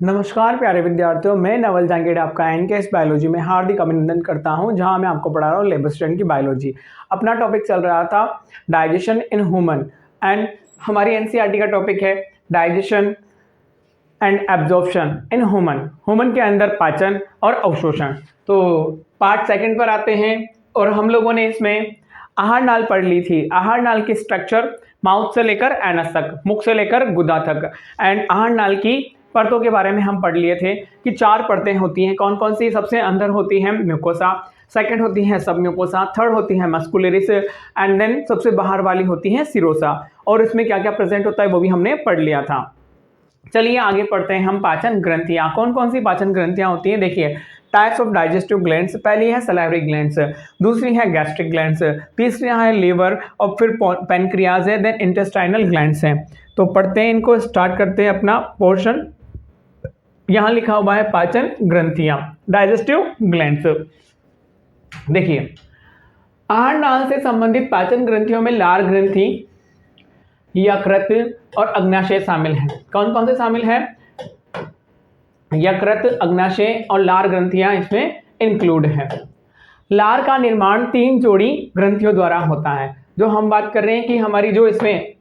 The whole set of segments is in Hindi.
नमस्कार प्यारे विद्यार्थियों, मैं नवल जांगेड़ आपका एनकेएस बायोलॉजी में हार्दिक अभिनंदन करता हूं, जहां मैं आपको पढ़ा रहा हूं लेबर स्टूडेंट की बायोलॉजी। अपना टॉपिक चल रहा था डाइजेशन इन ह्यूमन एंड हमारी एनसीईआरटी का टॉपिक है digestion and absorption in human. Human के अंदर पाचन और अवशोषण। तो पार्ट सेकंड पर आते हैं और हम लोगों ने इसमें आहार नाल पढ़ ली थी। आहार नाल की स्ट्रक्चर माउथ से लेकर एनस तक, मुख से लेकर गुदा तक, एंड आहार नाल की परतों के बारे में हम पढ़ लिए थे कि 4 परतें होती हैं। कौन कौन सी? सबसे अंदर होती है म्यूकोसा, सेकंड होती है सब म्यूकोसा, थर्ड होती है मस्कुलरिस एंड देन सबसे बाहर वाली होती है सिरोसा। और इसमें क्या क्या प्रेजेंट होता है वो भी हमने पढ़ लिया था। चलिए आगे पढ़ते हैं हम पाचन ग्रंथियां। कौन कौन सी पाचन ग्रंथियां होती हैं? देखिए, टाइप्स ऑफ डाइजेस्टिव ग्लैंड्स। पहली है सलाइवरी ग्लैंड्स, दूसरी है गैस्ट्रिक ग्लैंड्स, तीसरी है लीवर और फिर पेनक्रियाज है, देन इंटेस्टाइनल ग्लैंड्स हैं। तो पढ़ते हैं इनको, स्टार्ट करते हैं अपना पोर्शन। यहां लिखा हुआ है पाचन ग्रंथियां, डाइजेस्टिव ग्लैंड्स। देखिए, आहार नाल से संबंधित पाचन ग्रंथियों में लार ग्रंथि, यकृत और अग्नाशय शामिल हैं। कौन कौन से शामिल हैं? यकृत, अग्नाशय और लार ग्रंथियां इसमें इंक्लूड है। लार का निर्माण 3 जोड़ी ग्रंथियों द्वारा होता है। जो हम बात कर रहे हैं कि हमारी जो इसमें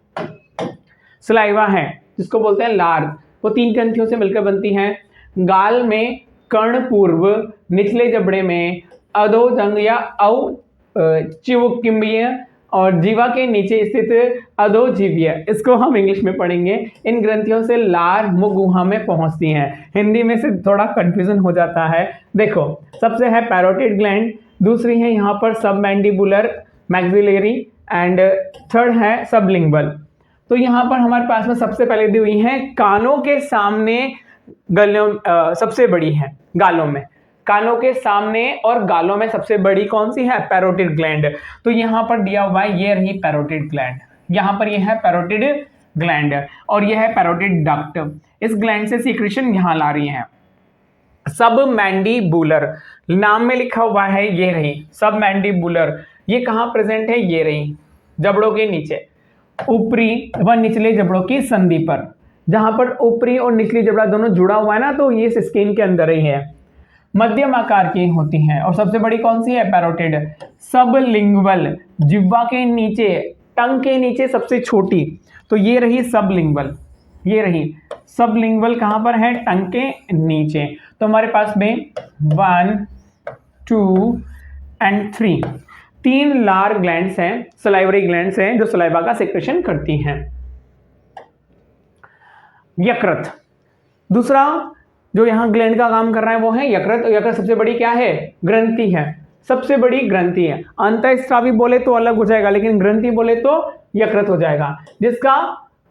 सलाइवा है जिसको बोलते हैं लार, वो 3 ग्रंथियों से मिलकर बनती है। गाल में कर्णपूर्व, निचले जबड़े में अधोजंग या चिवुकिम्बीय और जीवा के नीचे स्थित अधोजीवीय, इसको हम इंग्लिश में पढ़ेंगे। इन ग्रंथियों से लार मुख गुहा में पहुंचती हैं। हिंदी में से थोड़ा कंफ्यूजन हो जाता है। देखो, सबसे है पैरोटिड ग्लैंड, दूसरी है यहाँ पर सबमैंडिबुलर मैक्सिलरी एंड थर्ड है सबलिंगुअल। तो यहाँ पर हमारे पास में सबसे पहले दी हुई है कानों के सामने, गलों सबसे बड़ी है गालों में। कानों के सामने और गालों में सबसे बड़ी कौन सी है? Parotid gland. तो यहाँ पर दिया हुआ है, ये रही पैरोटिड ग्लैंड। यहाँ पर ये है पैरोटिड ग्लैंड और ये है पैरोटिड डक्ट। इस ग्लैंड से सीक्रेशन यहाँ ला रही है। सब मैंडिबुलर नाम में लिखा हुआ है, ये रही सब मैंडिबुलर। ये कहाँ प्रेजेंट है? ये रही जबड़ों के नीचे, ऊपरी व निचले जबड़ों की संधि पर। जहां पर ऊपरी और निचली जबड़ा दोनों जुड़ा हुआ है ना, तो ये स्किन के अंदर ही है। मध्यम आकार की होती है और सबसे बड़ी कौन सी है? पैरोटिड। सबलिंगुअल, जिह्वा के नीचे, टंग के नीचे सबसे छोटी, तो ये रही सबलिंगुअल। ये रही सबलिंगुअल, कहां पर है? टंग के नीचे। तो हमारे पास में 1, 2 एंड 3 लार ग्लैंड्स हैं, सलाइवरी ग्लैंड्स हैं, जो सलाइवा का सेक्रेशन करती हैं। यकृत, दूसरा जो यहाँ ग्लैंड का काम कर रहा है वो है यकृत। यकृत सबसे बड़ी क्या है? ग्रंथि है, सबसे बड़ी ग्रंथि है। अंतःस्रावी बोले तो अलग हो जाएगा, लेकिन ग्रंथि बोले तो यकृत हो जाएगा, जिसका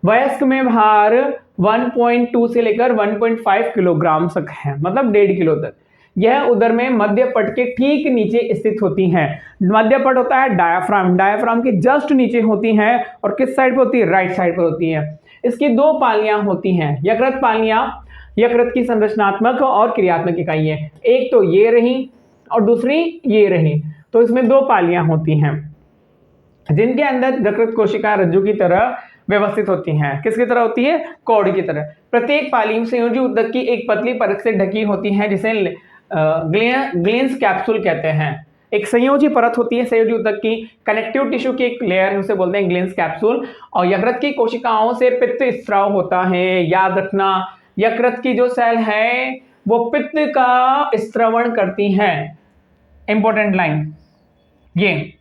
वयस्क में भार 1.2 से लेकर 1.5 किलोग्राम तक है, मतलब 1.5 किलो तक। यह उदर में मध्य पट के ठीक नीचे स्थित होती हैं। मध्य पट होता है डायाफ्राम, डायाफ्राम के जस्ट नीचे होती हैं और किस साइड पर होती है? राइट साइड पर होती है। इसकी 2 पालियां होती हैं। यकृत पालियां यकृत की संरचनात्मक और क्रियात्मक इकाई है। एक तो ये रही और दूसरी ये रही। तो इसमें 2 पालियां होती हैं जिनके अंदर यकृत कोशिका रज्जु की तरह व्यवस्थित होती हैं। किसकी तरह होती है? कौड़ की तरह। प्रत्येक पाली संयोजी ऊतक की एक पतली परत से ढकी होती है, जिसे ग्लेंस कैप्सूल कहते हैं। एक संयोजी परत होती है संयोजी ऊतक की, कनेक्टिव टिश्यू की एक लेयर है, उसे बोलते हैं ग्लेंस कैप्सूल। और यकृत की कोशिकाओं से पित्त स्राव होता है। याद रखना, यकृत की जो सेल है वो पित्त का स्त्रवण करती है। इंपॉर्टेंट लाइन, ये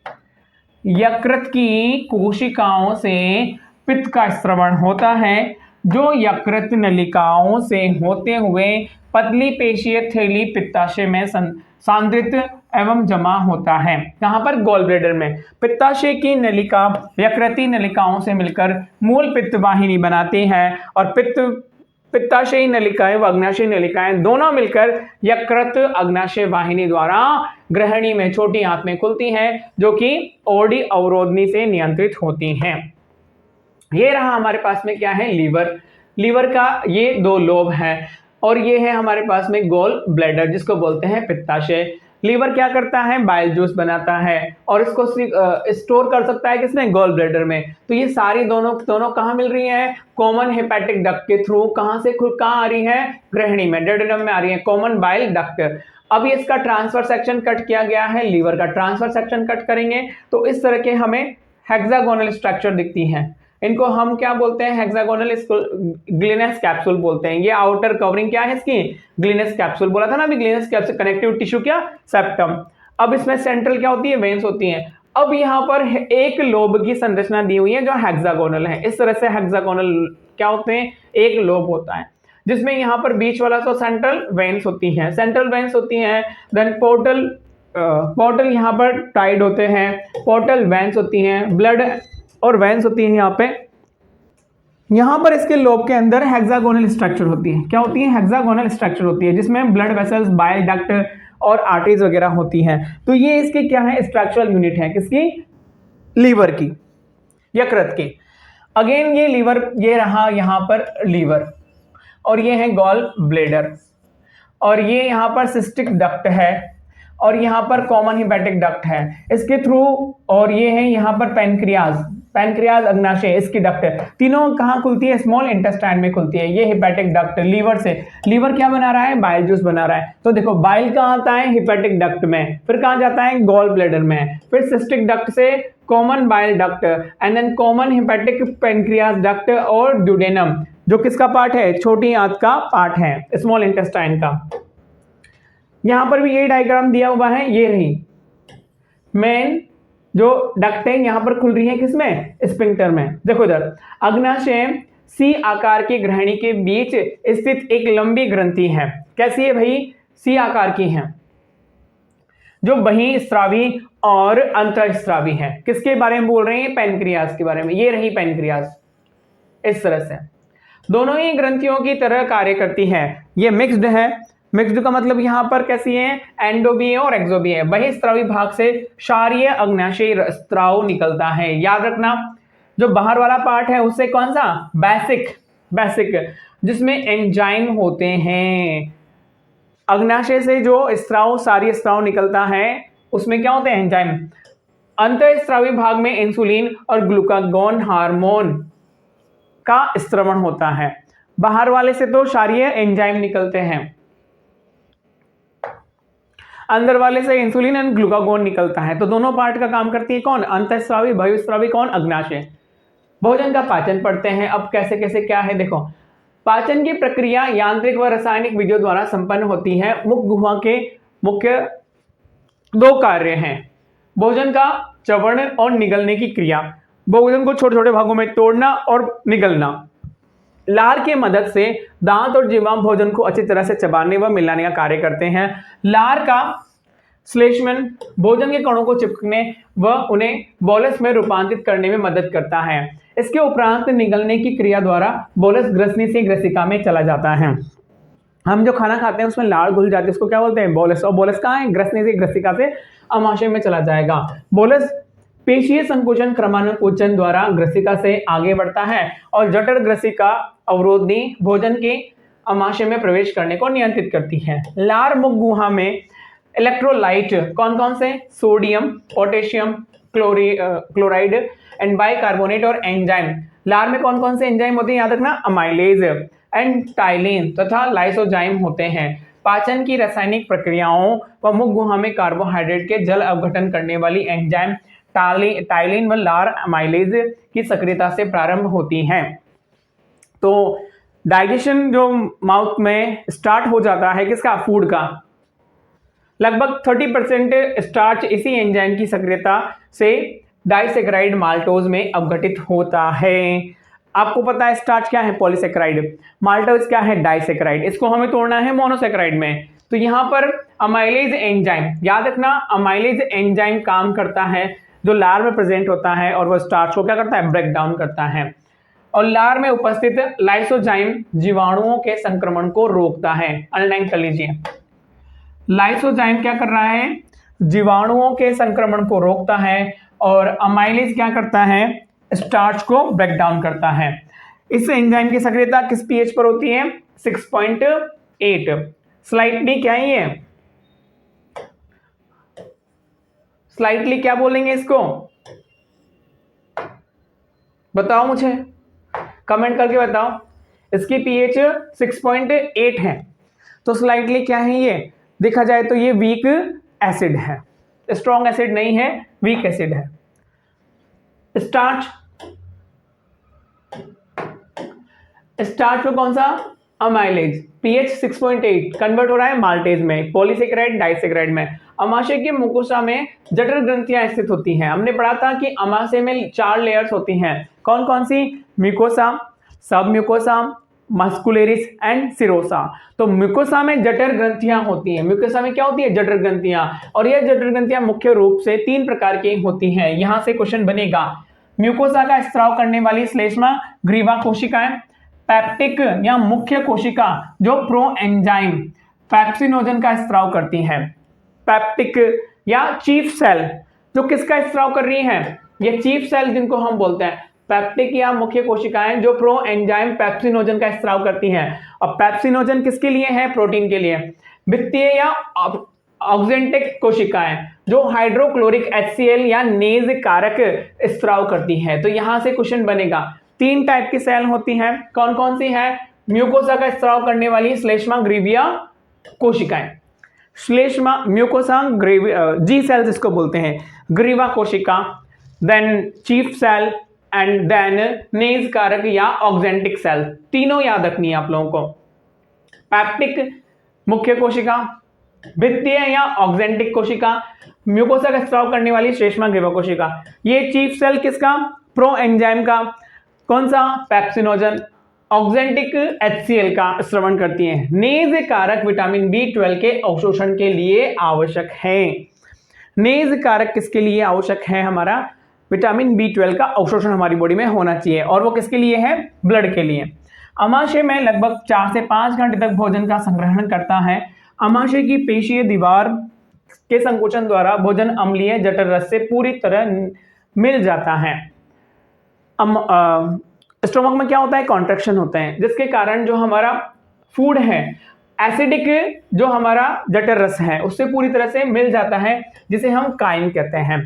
यकृत की कोशिकाओं से पित्त का स्त्रवण होता है, जो यकृत नलिकाओं से होते हुए पतली पेशीय थैली पित्ताशय में सांद्रित एवं जमा होता है। कहां पर? गॉल ब्लैडर में। पित्ताशय की नलिका यकृती नलिकाओं से मिलकर मूल पित्त वाहिनी बनाती है और पित्ताशयी नलिकाएं व अग्नाशयी नलिकाएं दोनों मिलकर यकृत अग्नाशय वाहिनी द्वारा ग्रहणी में, छोटी आंत में खुलती हैं, जो कि ओडी अवरोधनी से नियंत्रित होती हैं। ये रहा हमारे पास में क्या है? लीवर। लीवर का ये 2 लोब है और ये है हमारे पास में गॉल ब्लैडर, जिसको बोलते हैं पित्ताशय। लीवर क्या करता है, बाइल जूस बनाता है और इसको स्टोर कर सकता है किसमें, गॉल ब्लैडर में। तो ये सारी दोनों कहाँ मिल रही है, कॉमन हेपेटिक डक्ट के थ्रू। कहाँ से कहाँ आ रही है, ग्रहणी में, डेडनम में आ रही है, कॉमन बाइल डक्ट। अब ये इसका ट्रांसफर सेक्शन कट किया गया है, लीवर का ट्रांसफर सेक्शन कट करेंगे तो इस तरह के हमें हेक्सागोनल स्ट्रक्चर दिखती है। इनको हम क्या बोलते हैं, हेक्सागोनल, इसको ग्लिनस कैप्सूल बोलते हैं। ये आउटर कवरिंग क्या है इसकी, ग्लिनस कैप्सूल। बोला था ना अभी, ग्लिनस कैप्सूल, कनेक्टिव टिश्यू क्या, सेप्टम। अब इसमें सेंट्रल क्या होती है, वेन्स होती हैं। अब यहाँ पर एक लोब की संरचना दी हुई है जो हेक्सागोनल है। इस तरह से हेक्सागोनल क्या होते हैं, एक लोब होता है जिसमें यहाँ पर बीच वाला तो सेंट्रल वेन्स होती हैं, सेंट्रल वेन्स होती हैं। देन पोर्टल यहाँ पर टाइड होते हैं, पोर्टल वेन्स होती हैं, ब्लड और वेन्स होती हैं यहाँ पर इसके लोब के अंदर हेक्सागोनल स्ट्रक्चर होती है। क्या होती है, हेक्सागोनल स्ट्रक्चर होती है जिसमें ब्लड वेसल्स, बाइल डक्ट और आर्टरीज वगैरह होती हैं। तो ये इसके क्या है, स्ट्रक्चरल यूनिट है किसकी, लीवर की, यकृत की। अगेन ये लीवर, ये रहा यहाँ पर लीवर, और ये है गॉल ब्लेडर, और ये यहाँ पर सिस्टिक डक्ट है, और यहाँ पर कॉमन हिपैटिक डक्ट है इसके थ्रू, और ये है यहाँ पर पैनक्रियाज अग्नाशय, इसकी डक्ट है। तीनों कहाँ खुलती है, स्मॉल इंटेस्टाइन में खुलती है। ये हिपैटिक डक्ट लीवर से, लीवर क्या बना रहा है, बाइल जूस बना रहा है। तो देखो बाइल कहाँ आता है, हिपैटिक डक्ट में, फिर कहाँ जाता है, गॉल ब्लैडर में, फिर सिस्टिक डक्ट से common bile duct, and then common hepatic pancreas duct और ड्यूडेनम, जो किसका पार्ट है, छोटी आंत का पार्ट है, स्मॉल इंटेस्टाइन का। यहां पर भी यही डायग्राम दिया हुआ है। ये रही मेन जो डक्ट है, यहां पर खुल रही है किसमें, स्फिंक्टर में। देखो इधर अग्नाशय सी आकार की ग्रहणी के बीच स्थित एक लंबी ग्रंथि है। कैसी है भाई, सी आकार की है, जो बहिःस्रावी और अंतःस्रावी है। किसके बारे में बोल रहे हैं, पैनक्रियाज के बारे में। ये रही पैनक्रियाज, इस तरह से दोनों ही ग्रंथियों की तरह कार्य करती है। ये मिक्स्ड है, मिक्स्ड का मतलब यहां पर कैसी है, एंडो भी है और एक्सो भी है। बहिःस्रावी भाग से क्षारीय अग्नाशय स्राव निकलता है। याद रखना, जो बाहर वाला पार्ट है उससे कौन सा, बेसिक, जिसमें एंजाइम होते हैं। अग्नाशय से जो स्राव, सारी स्राव निकलता है उसमें क्या होते हैं, एंजाइम। अंतःस्रावी भाग में इंसुलिन और ग्लूकागोन हार्मोन का स्त्रवण होता है। बाहर वाले से तो क्षारीय एंजाइम निकलते हैं, अंदर वाले से इंसुलिन एंड ग्लूकागोन निकलता है। तो दोनों पार्ट का काम करती है कौन, अंतःस्रावी, बहिःस्रावी कौन, अग्नाशय। भोजन का पाचन पढ़ते हैं अब, कैसे कैसे क्या है। देखो पाचन की प्रक्रिया यांत्रिक व रासायनिक विधियों द्वारा संपन्न होती है। मुख गुहा के मुख्य दो कार्य हैं, भोजन का चवण और निगलने की क्रिया। भोजन को छोटे छोटे भागों में तोड़ना और निगलना। लार की मदद से दांत और जीवा भोजन को अच्छी तरह से चबाने व मिलाने का कार्य करते हैं। लार का श्लेष्मन भोजन के कणों को चिपकने व उन्हें बोलस में रूपांतरित करने में मदद करता है। इसके उपरांत निगलने की क्रिया द्वारा बोलस ग्रसनी से ग्रसिका में चला जाता है। हम जो खाना खाते हैं उसमें लार घुल जाती है, उसको क्या बोलते हैं, बोलस। और बोलस कहाँ है, ग्रसनी से ग्रसिका से अमाशय में चला जाएगा। बोलस पेशीय संकुचन क्रमानुकुचन द्वारा ग्रसिका से आगे बढ़ता है और जठर ग्रसिका अवरोधी भोजन के अमाशय में प्रवेश करने को नियंत्रित करती है। लार मुख गुहा में इलेक्ट्रोलाइट कौन कौन से, sodium, potassium chloride and bicarbonate और एंजाइम। लार में कौन कौन से एंजाइम होते हैं, याद रखना, अमाइलेज एंड टाइलिन तथा लाइसोजाइम होते हैं। पाचन की रासायनिक प्रक्रियाओं व मुख गुहा में कार्बोहाइड्रेट के जल अवघटन करने वाली एंजाइम टाइलिन व लार अमाइलेज की सक्रियता से प्रारंभ होती हैं। तो डाइजेशन जो माउथ में स्टार्ट हो जाता है किसका, फूड का, लगभग 30% स्टार्च इसी एंजाइम की सक्रियता से डाइसेक्राइड माल्टोज में अवघटित होता है। आपको पता है स्टार्च क्या है, पॉलीसेक्राइड, माल्टोज क्या है, डाइसेक्राइड। इसको हमें तोड़ना है मोनोसेक्राइड में। तो यहाँ पर अमाइलेज एंजाइम, याद रखना, अमाइलेज एंजाइम काम करता है जो लार में प्रेजेंट होता है और वह स्टार्च को क्या करता है, ब्रेक डाउन करता है। और लार में उपस्थित लाइसोजाइम जीवाणुओं के संक्रमण को रोकता है। अंडरलाइन कर लीजिए, लाइसोजाइम क्या कर रहा है, जीवाणुओं के संक्रमण को रोकता है, और अमाइलेज क्या करता है, स्टार्च को ब्रेक डाउन करता है। इस एंजाइम की सक्रियता किस पीएच पर होती है, 6.8। स्लाइटली क्या ही है, स्लाइटली क्या बोलेंगे इसको, बताओ मुझे, कमेंट करके बताओ। इसकी पीएच 6.8 है, तो स्लाइटली क्या है ये, देखा जाए तो ये वीक एसिड है, स्ट्रॉन्ग एसिड नहीं है, वीक एसिड है। स्टार्च, स्टार्च में कौन सा, अमाइलेज, पीएच 6.8, कन्वर्ट हो रहा है माल्टेज में, पॉलीसेकेराइड डाइसेकेराइड में। अमाशय की मुकोसा में जठर ग्रंथियां स्थित होती हैं। हमने पढ़ा था कि अमाशय में 4 लेयर्स होती हैं, कौन कौन सी, म्यूकोसा, सब म्यूकोसा, मस्कुलेरिस एंड सिरोसा। तो म्यूकोसा में जठर ग्रंथियां होती हैं, म्यूकोसा में क्या होती है, जठर ग्रंथियां, और यह जठर ग्रंथियां मुख्य रूप से 3 प्रकार की होती हैं। यहां से क्वेश्चन बनेगा, म्यूकोसा का स्त्राव करने वाली श्लेष्मा ग्रीवा कोशिकाएं, पैप्टिक या मुख्य कोशिका जो प्रो एंजाइम पैप्सिनोजन का स्त्राव करती है, पैप्टिक या चीफ सेल जो किसका स्त्राव कर रही है, ये चीफ सेल जिनको हम बोलते हैं, पैप्टिक या मुख्य कोशिकाएं जो प्रो एंजाइम पैप्सिनोजन का स्त्राव करती हैं। और पैप्सिनोजन किसके लिए है, प्रोटीन के लिए। वित्तीय या ऑक्जेंटिक कोशिकाएं जो हाइड्रोक्लोरिक HCl या नेज कारक स्त्राव करती है। तो यहां से क्वेश्चन बनेगा, 3 टाइप की सेल होती हैं, कौन कौन सी है, म्यूकोसा का स्त्राव करने वाली श्लेष्मा ग्रीविया कोशिकाएं, श्लेष्मा म्यूकोसा ग्रीविया, जी सेल्स इसको बोलते हैं, ग्रीवा कोशिका, then chief cell and then नेज कारक या ऑक्जेंटिक सेल। तीनों याद रखनी है आप लोगों को, पैप्टिक मुख्य कोशिका, वित्तीय या ऑक्जेंटिक कोशिका, म्यूकोसा का स्त्राव करने वाली श्लेष्मा ग्रीवा कोशिका। ये चीफ सेल किसका, प्रो एंजाइम का, कौन सा, पैप्सिनोजन, ऑक्जेंटिक HCl का स्रवण करती है। नेज कारक विटामिन B12 के अवशोषण के लिए आवश्यक है। नेज कारक किसके लिए आवश्यक है, हमारा विटामिन B12 का अवशोषण हमारी बॉडी में होना चाहिए, और वो किसके लिए है, ब्लड के लिए। अमाशय में लगभग 4 से 5 घंटे तक भोजन का संग्रहण करता है। अमाशय की पेशीय दीवार के संकोचन द्वारा भोजन अम्लीय जठर रस से पूरी तरह मिल जाता है। स्टोमक में क्या होता है, कॉन्ट्रैक्शन होता है, जिसके कारण जो हमारा फूड है, एसिडिक जो हमारा जठर रस है उससे पूरी तरह से मिल जाता है, जिसे हम काइम कहते हैं।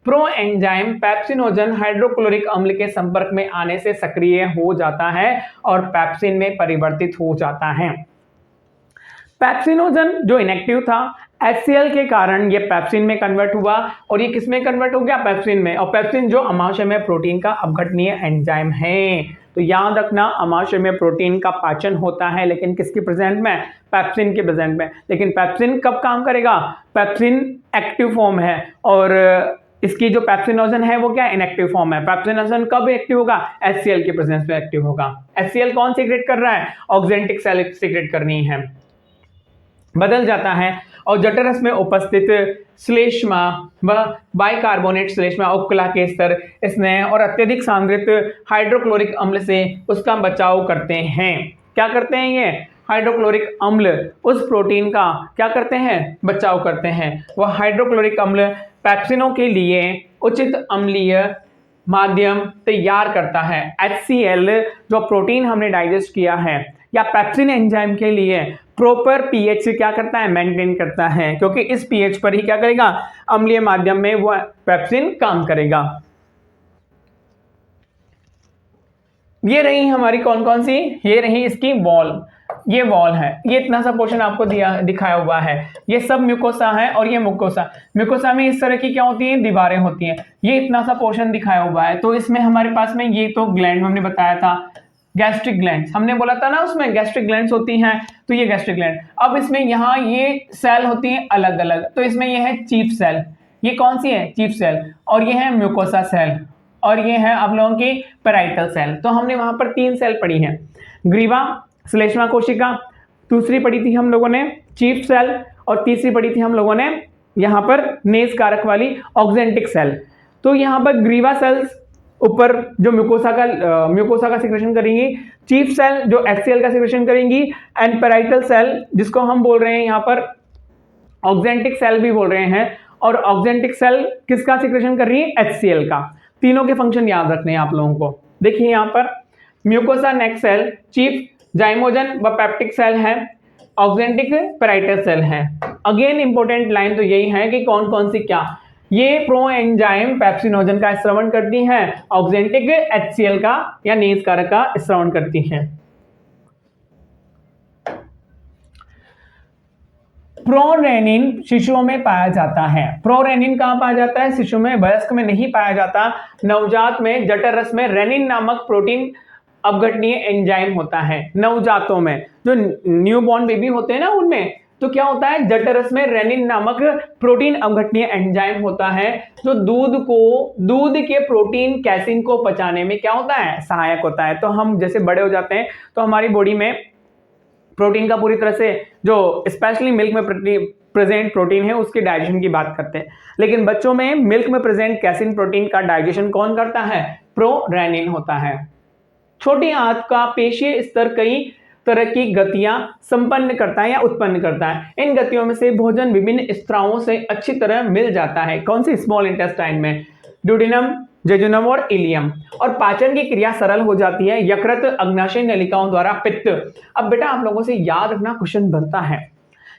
प्रो एंजाइम पैप्सिनोजन हाइड्रोक्लोरिक अम्ल के संपर्क में आने से सक्रिय हो जाता है और पैप्सिन में परिवर्तित हो जाता है। पैप्सिनोजन जो इनएक्टिव था, HCl के कारण ये पैप्सिन में कन्वर्ट हुआ, और ये किस में कन्वर्ट हो गया, पैप्सिन में। और पैप्सिन जो अमाशय में प्रोटीन का अपघटनीय एंजाइम है। तो याद रखना, अमाशय में प्रोटीन का पाचन होता है, लेकिन किसकी प्रेजेंट में, पैप्सिन के प्रेजेंट में। लेकिन पैप्सिन कब काम करेगा, पैप्सिन एक्टिव फॉर्म है, और इसकी जो पैप्सिनोजन है वो क्या, इनएक्टिव फॉर्म है। पैप्सिनोजन कब एक्टिव होगा, HCl के प्रेजेंस में एक्टिव होगा। HCl कौन सीक्रेट कर रहा है, ऑक्जेंटिक सेल सीक्रेट करनी है, बदल जाता है, और जठर रस में उपस्थित श्लेष्मा व बाइकार्बोनेट श्लेष्मा उपकला के स्तर, स्नेह और अत्यधिक सांद्रित हाइड्रोक्लोरिक अम्ल से उसका बचाव करते हैं। क्या करते हैं ये, हाइड्रोक्लोरिक अम्ल उस प्रोटीन का क्या करते हैं, बचाव करते हैं। वह हाइड्रोक्लोरिक अम्ल पैप्सिनों के लिए उचित अम्लीय माध्यम तैयार करता है। HCl जो प्रोटीन हमने डाइजेस्ट किया है, या पैप्सिन एंजाइम के लिए प्रॉपर पीएच क्या करता है, मेंटेन करता है, क्योंकि इस पीएच पर ही क्या करेगा, अम्लीय माध्यम में वो पैप्सिन काम करेगा। ये रही हमारी कौन कौन सी, ये रही इसकी वॉल, ये वॉल है, ये इतना सा पोर्शन आपको दिखाया हुआ है, ये सब म्यूकोसा है, और ये मुकोसा। म्यूकोसा में इस तरह की क्या होती है, दीवारें होती हैं, ये इतना सा पोर्शन दिखाया हुआ है। तो इसमें हमारे पास में ये तो ग्लैंड हमने बताया था, गैस्ट्रिक ग्लैंड्स हमने बोला था ना, उसमें गैस्ट्रिक ग्लैंड्स होती हैं, तो ये गैस्ट्रिक ग्लैंड। अब इसमें यहाँ ये सेल होती हैं अलग अलग, तो इसमें ये है चीफ सेल, ये कौन सी है, चीफ सेल, और ये है म्यूकोसा सेल, और ये है आप लोगों की पैराइटल सेल। तो हमने वहां पर 3 सेल पढ़ी हैं, ग्रीवा श्लेष्मा कोशिका, दूसरी पढ़ी थी हम लोगों ने चीफ सेल, और तीसरी पढ़ी थी हम लोगों ने यहाँ पर नेज कारक वाली ऑक्जेंटिक सेल। तो यहाँ पर ग्रीवा सेल्स ऊपर जो म्यूकोसा का सिक्रेशन करेंगी, चीफ सेल जो HCl का सिक्रेशन करेंगी, एंड पैराइटल सेल जिसको हम बोल रहे हैं यहाँ पर ऑक्जेंटिक सेल भी बोल रहे हैं, और ऑक्जेंटिक सेल किसका सिक्रेशन कर रही है, HCl का। तीनों के फंक्शन याद रखने हैं आप लोगों को। देखिए यहाँ पर म्यूकोसा नेक सेल चीफ जाइमोजन व पैप्टिक सेल है, ऑक्जेंटिक पैराइटल सेल है। अगेन इंपॉर्टेंट लाइन तो यही है कि कौन कौन सी क्या, ये प्रो एंजाइम पेप्सिनोजन का स्रावन करती हैं, ऑक्जेंटिक HCl का या नेज कारक का स्रावन करती हैं। प्रोरेनिन शिशुओं में पाया जाता है। प्रोरेनिन कहां पाया जाता है? शिशु में, वयस्क में नहीं पाया जाता। नवजात में जठर रस में रेनिन नामक प्रोटीन अपघटनीय एंजाइम होता है। नवजातों में, जो न्यूबॉर्न बेबी होते हैं ना, उनमें तो क्या होता है, जठर रस में रेनिन नामक प्रोटीन अपघटनीय एंजाइम होता है, जो दूध के प्रोटीन कैसिन को पचाने में क्या होता है, सहायक होता है। तो हम जैसे बड़े हो जाते हैं तो हमारी बॉडी में प्रोटीन का पूरी तरह से, जो स्पेशली मिल्क में प्रेजेंट प्रोटीन है, उसके डाइजेशन की बात करते हैं। लेकिन बच्चों में मिल्क में प्रेजेंट कैसिन प्रोटीन का डाइजेशन कौन करता है? प्रोरेनिन होता है। छोटी आंत का पेशीय स्तर कई तरह की गतियां संपन्न करता है या उत्पन्न करता है। इन गतियों में से भोजन विभिन्न स्त्रावों से अच्छी तरह मिल जाता है। कौन सी? स्मॉल इंटेस्टाइन में, ड्यूडेनम, जेजुनम और इलियम। और पाचन की क्रिया सरल हो जाती है यकृत, अग्नाशय नलिकाओं द्वारा पित्त। अब बेटा आप लोगों से याद रखना, क्वेश्चन बनता है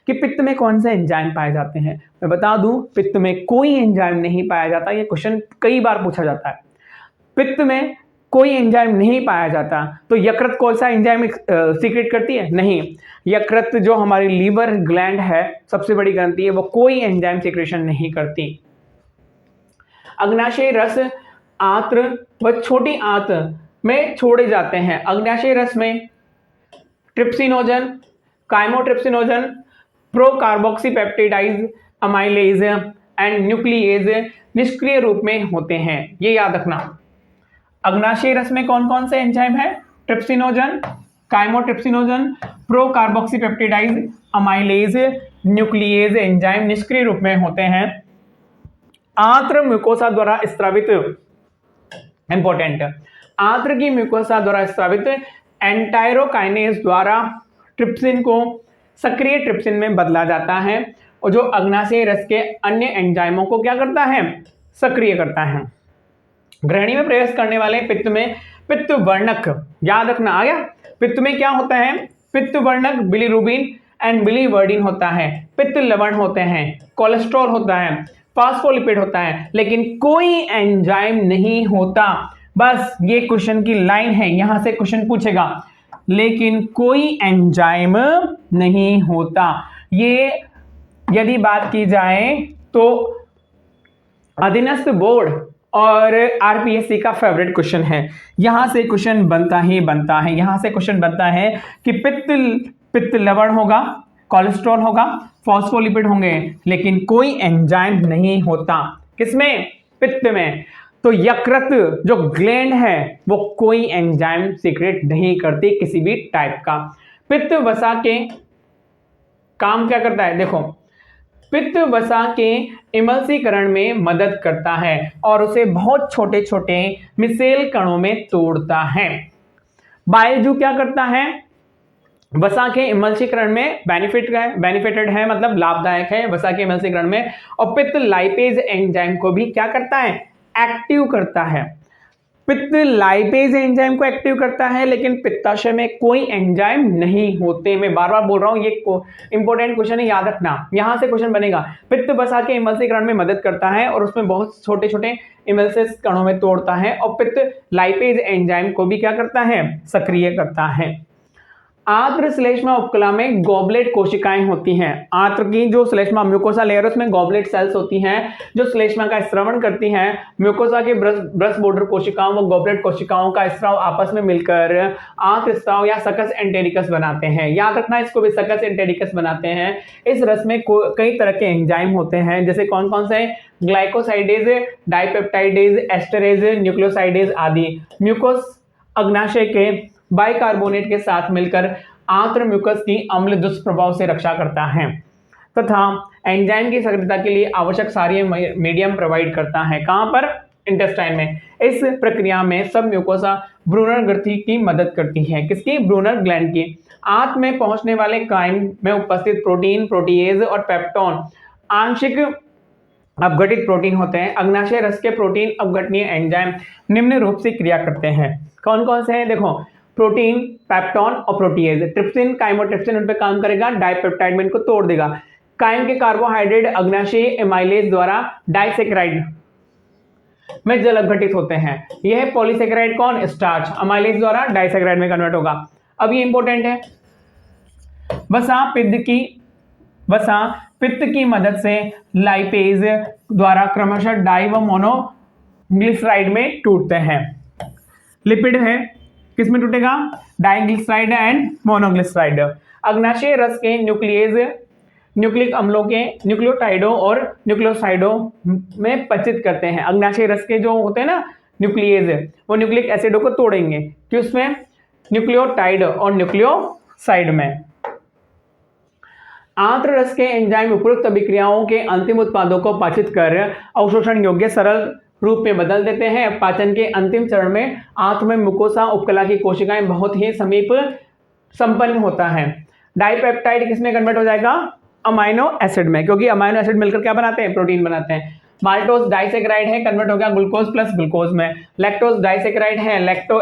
कि पित्त में कौन से एंजाइम पाए जाते हैं। मैं बता दूं, पित्त में कोई एंजाइम नहीं पाया जाता। ये क्वेश्चन कई बार पूछा जाता है। पित्त में कोई एंजाइम नहीं पाया जाता। तो यकृत कौन सा एंजाइम सीक्रेट करती है? नहीं। यकृत जो हमारी लीवर ग्लैंड है, सबसे बड़ी ग्रंथि है, वो कोई एंजाइम सीक्रेशन नहीं करती। अग्नाशय रस आंत्र व छोटी आंत में छोड़े जाते हैं। अग्नाशय रस में trypsinogen, chymotrypsinogen, procarboxypeptidase, amylase and nuclease निष्क्रिय रूप में होते हैं। ये याद रखना। अग्नाशय रस में कौन कौन से एंजाइम है? Trypsinogen, chymotrypsinogen, procarboxypeptidase, amylase, nuclease enzyme निष्क्रिय रूप में होते हैं। आंत्र म्यूकोसा द्वारा स्रावित, इंपॉर्टेंट, आंत्र की म्यूकोसा द्वारा स्रावित एंटायरोकाइनेज द्वारा ट्रिप्सिन को सक्रिय ट्रिप्सिन में बदला जाता है, और जो अग्नाशय रस के अन्य एंजाइमों को क्या करता है? सक्रिय करता है। ग्रहणी में प्रवेश करने वाले पित्त में पित्त वर्णक, याद रखना, आ गया। पित्त में क्या होता है? पित्त वर्णक बिलीरुबिन एंड बिलीवर्डिन होता है। पित्त लवण होते हैं, कोलेस्ट्रॉल होता है, फास्फोलिपिड होता है, लेकिन कोई एंजाइम नहीं होता। बस ये क्वेश्चन की लाइन है, यहां से क्वेश्चन पूछेगा, लेकिन कोई एंजाइम नहीं होता। ये यदि बात की जाए तो अधीनस्थ बोर्ड और आरपीएससी का फेवरेट क्वेश्चन है। यहां से क्वेश्चन बनता ही बनता है। यहां से क्वेश्चन बनता है कि पित्त लवण होगा, कोलेस्ट्रॉल होगा, फॉस्फोलिपिड होंगे, लेकिन कोई एंजाइम नहीं होता। किसमें? पित्त में। तो यकृत जो ग्लैंड है वो कोई एंजाइम सीक्रेट नहीं करती किसी भी टाइप का। पित्त वसा के काम क्या करता है? देखो, पित्त वसा के इमल्सीकरण में मदद करता है और उसे बहुत छोटे छोटे मिसेल कणों में तोड़ता है। बायजू क्या करता है? वसा के इमल्सीकरण में बेनिफिटेड है, मतलब लाभदायक है वसा के इमल्सीकरण में। और पित्त लाइपेज एंजाइम को भी क्या करता है? एक्टिव करता है। पित्त लाइपेज एंजाइम को एक्टिव करता है, लेकिन पित्ताशय में कोई एंजाइम नहीं होते। मैं बार बार बोल रहा हूं, ये इंपॉर्टेंट क्वेश्चन है, याद रखना। यहां से क्वेश्चन बनेगा, पित्त वसा के इमल्सीकरण में मदद करता है और उसमें बहुत छोटे छोटे इमल्सिस कणों में तोड़ता है, और पित्त लाइपेज एंजाइम को भी क्या करता है? सक्रिय करता है। आंत्र श्लेष्मा उपकला में गॉबलेट कोशिकाएं होती हैं। आंत्र की जो श्लेष्मा म्यूकोसा लेयर, उसमें गॉबलेट सेल्स होती हैं जो श्लेष्मा का स्रवण करती हैं। म्यूकोसा के ब्रश बॉर्डर कोशिकाओं व गॉबलेट कोशिकाओं का स्राव आपस में मिलकर आंत्र स्राव या सकस एंटेरिकस बनाते हैं। याद रखना, इसको भी सकस एंटेरिकस बनाते हैं। इस रस में कई तरह के एंजाइम होते हैं, जैसे कौन कौन से? ग्लाइकोसाइडेज, डाइपेप्टाइडेज, एस्टरेज, न्यूक्लियोसाइडेज आदि। म्यूकोस अग्नाशय के बाइकार्बोनेट के साथ मिलकर आंत्र म्यूकस की अम्ल दुष्प्रभाव से रक्षा करता है तथा एंजाइम की सक्रियता के लिए आवश्यक क्षारीय मीडियम प्रोवाइड करता है। कहां पर? इंटेस्टाइन में। इस प्रक्रिया में सब म्यूकोसा ब्रूनर ग्रंथि की मदद करती है। किसकी? ब्रूनर ग्लैंड की। आंत में पहुंचने वाले काइम में उपस्थित प्रोटीन, प्रोटीएज और पेप्टोन आंशिक अपघटित प्रोटीन होते हैं। अग्नाशय रस के प्रोटीन अपघटनीय एंजाइम निम्न रूप से क्रिया करते हैं। कौन कौन से हैं? देखो, प्रोटीन, पेप्टोन और प्रोटीएज। ट्रिप्सिन, काइमोट्रिप्सिन उन पे काम करेगा, डाइपेप्टाइड में इनको तोड़ देगा। कायम के कार्बोहाइड्रेट अग्नाशयी एमाइलेज द्वारा डाइसेकेराइड में जल अपघटित होते हैं। यह है पॉलीसेकेराइड कौन? स्टार्च, अमाइलेज द्वारा डाइसेकेराइड में कन्वर्ट होगा। अब ये इंपॉर्टेंट है, वसा पित्त की मदद से लाइपेज द्वारा क्रमशः डाई व मोनोग्लिसराइड में टूटते हैं। लिपिड है, किसमें टूटेगा? Diglyceride and monoglyceride. अग्नाशय रस के न्यूक्लियेज न्यूक्लिक अम्लों के न्यूक्लियोटाइडों और न्यूक्लियोसाइडों में पचित करते हैं। अग्नाशय रस के जो होते हैं ना न्यूक्लियेज, वो न्यूक्लिक एसिडों को तोड़ेंगे कि उसमें न्यूक्लियोटाइड और न्यूक्लियोसाइड में। आंत्र रस के एंजाइम उपयुक्त अभिक्रियाओं के अंतिम उत्पादों को पाचित कर अवशोषण योग्य सरल रूप में बदल देते हैं। पाचन के अंतिम चरण में आंत्र में मुकोसा उपकला की कोशिकाएं बहुत ही समीप संपन्न होता है। डाइपेप्टाइड किसमें कन्वर्ट हो जाएगा? अमाइनो एसिड में, क्योंकि अमाइनो एसिड मिलकर क्या बनाते हैं? प्रोटीन बनाते हैं। माल्टोज डाइसेकेराइड है, कन्वर्ट हो गया ग्लूकोज प्लस ग्लूकोज में। लैक्टोज डाइसेकेराइड है,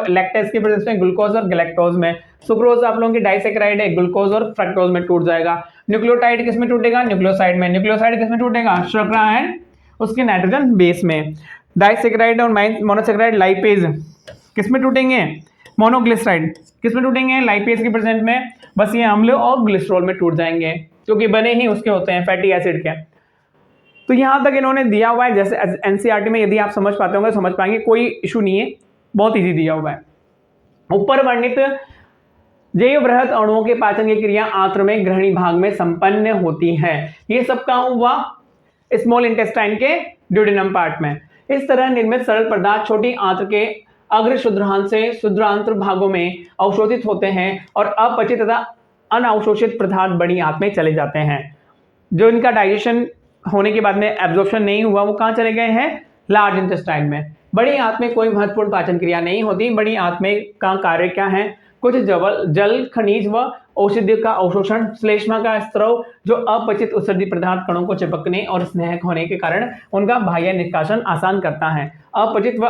लैक्टेज की प्रेजेंस में ग्लूकोज और गैलेक्टोज में। सुक्रोज आप लोगों की डाइसेकेराइड है, ग्लूकोज और फ्रक्टोज में टूट जाएगा। न्यूक्लियोटाइड किसमें टूटेगा? न्यूक्लियोसाइड में। न्यूक्लियोसाइड किसमें टूटेगा? शर्करा एंड उसके नाइट्रोजन बेस में। डाइसेकेराइड और मोनोसेकेराइड लाइपेज किसमें टूटेंगे? मोनोग्लिसराइड किसमें टूटेंगे? लाइपेज की प्रेजेंट में बस ये अम्ल और ग्लिसरॉल में टूट जाएंगे, क्योंकि बने ही उसके होते हैं फैटी एसिड के। तो यहां तक इन्होंने दिया हुआ है, जैसे एनसीईआरटी में यदि आप समझ पाते होंगे समझ पाएंगे, कोई इशू नहीं है, बहुत इजी दिया हुआ है। ऊपर वर्णित जैव बृहत अणुओं के पाचन की क्रिया आंत्र में ग्रहणी भाग में संपन्न होती है। ये सब कहां हुआ? स्मॉल इंटेस्टाइन के ड्यूडेनम पार्ट में। इस तरह निर्मित सरल पदार्थ छोटी आंत्र के अग्र शुद्रांत से शुद्रांत्र भागों में अवशोषित होते हैं और अपचित तथा अनअवशोषित पदार्थ बड़ी आंत में चले जाते हैं। जो इनका डाइजेशन होने के बाद में एब्जॉर्प्शन नहीं हुआ, वो कहां चले गए हैं? लार्ज इंटेस्टाइन में। बड़ी आंत में कोई महत्वपूर्ण पाचन क्रिया नहीं होती। बड़ी आंत में का कार्य क्या है? कुछ जल खनिज व औषधि का अवशोषण, श्लेष्मा का स्त्राव, जो अपचित उत्सर्जित पदार्थ कणों को चिपकने और स्नेहक होने के कारण उनका बाह्य निष्कासन आसान करता है। अपचित व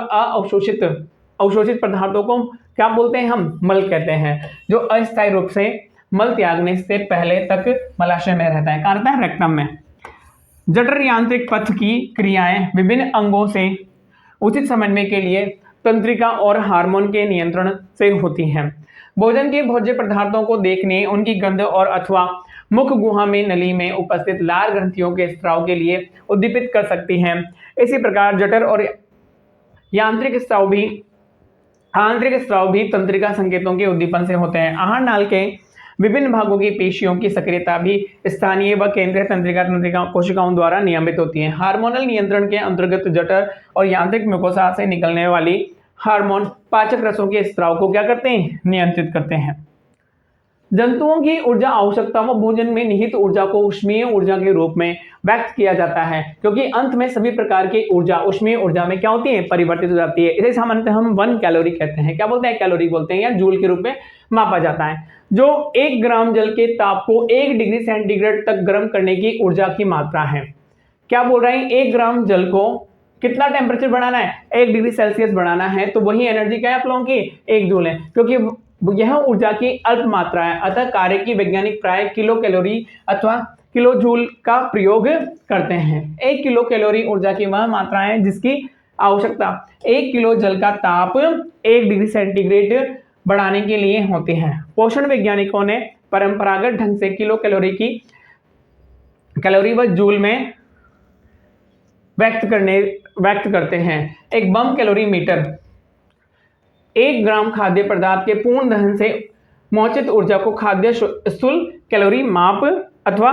अवशोषित पदार्थों को क्या बोलते हैं? हम मल कहते हैं, जो अस्थायी रूप से मल त्यागने से पहले तक मलाशय में रहता है। कहाँ रहता है? रेक्टम में। जठर यांत्रिक पथ की क्रियाएं विभिन्न अंगों से उचित समन्वय के लिए तंत्रिका और हार्मोन के नियंत्रण से होती हैं। भोजन के भोज्य पदार्थों को देखने, उनकी गंध और अथवा मुख गुहा में नली में उपस्थित लार ग्रंथियों के स्त्राव के लिए उद्दीपित कर सकती हैं। इसी प्रकार जठर और आंतरिक स्त्राव भी तंत्रिका संकेतों के उद्दीपन से होते हैं। आहार नाल के विभिन्न भागों की पेशियों की सक्रियता भी स्थानीय व केंद्रीय तंत्रिका कोशिकाओं द्वारा नियमित होती है। हार्मोनल नियंत्रण के अंतर्गत जठर और यांत्रिक म्यूकोसा से निकलने वाली हार्मोन पाचक रसों के स्त्राव को क्या करते हैं? नियंत्रित करते हैं। जंतुओं की ऊर्जा आवश्यकता व भोजन में निहित ऊर्जा को ऊष्मीय ऊर्जा के रूप में व्यक्त किया जाता है, क्योंकि अंत में सभी प्रकार की ऊर्जा ऊष्मीय ऊर्जा में क्या होती है? परिवर्तित हो जाती है। इसे सामान्यतः हम 1 कैलोरी कहते हैं। क्या बोलते हैं? कैलोरी बोलते हैं, या जूल के रूप में मापा जाता है, जो 1 ग्राम जल के ताप को 1 डिग्री सेंटीग्रेड तक गर्म करने की ऊर्जा की मात्रा है। क्या बोल रहे हैं? 1 ग्राम जल को कितना टेम्परेचर बढ़ाना है? 1 डिग्री सेल्सियस बढ़ाना है, तो वही एनर्जी क्या है आप लोगों की? 1 जूल है, क्योंकि यह ऊर्जा की अल्प मात्रा है। अतः कार्य की वैज्ञानिक प्राय किलो कैलोरी अथवा किलो जूल का प्रयोग करते हैं। 1 किलो कैलोरी ऊर्जा की वह मात्रा है जिसकी आवश्यकता 1 किलो जल का ताप 1 डिग्री सेंटीग्रेड बढ़ाने के लिए होती है। पोषण वैज्ञानिकों ने परंपरागत ढंग से किलो कैलोरी व जूल में व्यक्त करते हैं। एक बम कैलोरी मीटर 1 ग्राम खाद्य पदार्थ के पूर्ण दहन से मोचित ऊर्जा को खाद्य स्थूल कैलोरी माप अथवा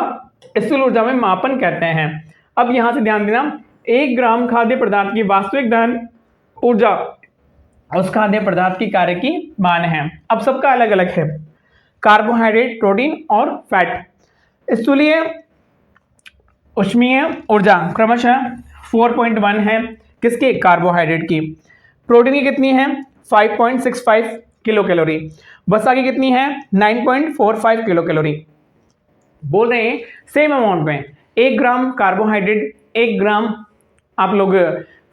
स्थूल ऊर्जा में मापन कहते हैं। अब यहां से ध्यान देना, 1 ग्राम खाद्य पदार्थ की वास्तविक दहन ऊर्जा उस खाद्य पदार्थ की कार्य की मान है। अब सबका अलग अलग है, कार्बोहाइड्रेट, प्रोटीन और फैट। स्थूलीय ऊष्मीय ऊर्जा क्रमशः 4.1 है किसकी? कार्बोहाइड्रेट की। प्रोटीन की कितनी है? 5.65 किलो कैलोरी। वसा की कितनी है? 9.45 किलो कैलोरी। बोल रहे हैं सेम अमाउंट में 1 ग्राम कार्बोहाइड्रेट, 1 ग्राम आप लोग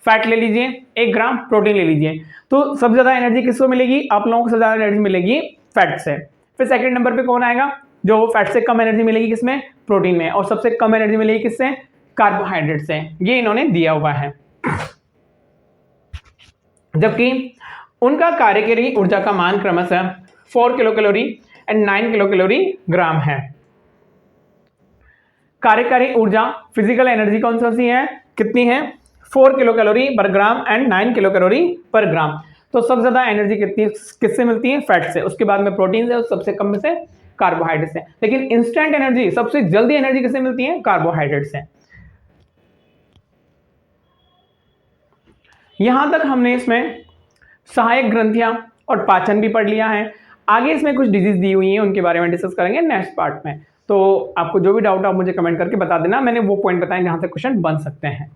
फैट ले लीजिए, 1 ग्राम प्रोटीन ले लीजिए, तो सबसे ज्यादा एनर्जी किसको मिलेगी? आप लोगों को सबसे ज्यादा एनर्जी मिलेगी फैट से। फिर सेकंड नंबर पे कौन आएगा? जो फैट से कम एनर्जी मिलेगी किसमें, प्रोटीन में, और सबसे कम एनर्जी मिलेगी किससे, कार्बोहाइड्रेट से। ये इन्होंने दिया हुआ है। जबकि उनका कार्यकारी ऊर्जा का मान क्रमशः 4 kilo calorie and 9 kilo calorie gram है। कार्यकारी ऊर्जा फिजिकल एनर्जी कौन सी है, कितनी है, 4 किलो कैलोरी पर ग्राम एंड 9 किलो कैलोरी पर ग्राम। तो सबसे ज्यादा एनर्जी कितनी किससे मिलती है, फैट से, उसके बाद में प्रोटीन से, और सबसे कम में से कार्बोहाइड्रेट से। लेकिन इंस्टेंट एनर्जी, सबसे जल्दी एनर्जी किससे मिलती है, कार्बोहाइड्रेट से। यहां तक हमने इसमें सहायक ग्रंथियां और पाचन भी पढ़ लिया है। आगे इसमें कुछ डिजीज दी हुई हैं, उनके बारे में डिस्कस करेंगे नेक्स्ट पार्ट में। तो आपको जो भी डाउट आप मुझे कमेंट करके बता देना, मैंने वो पॉइंट बताए जहां से क्वेश्चन बन सकते हैं।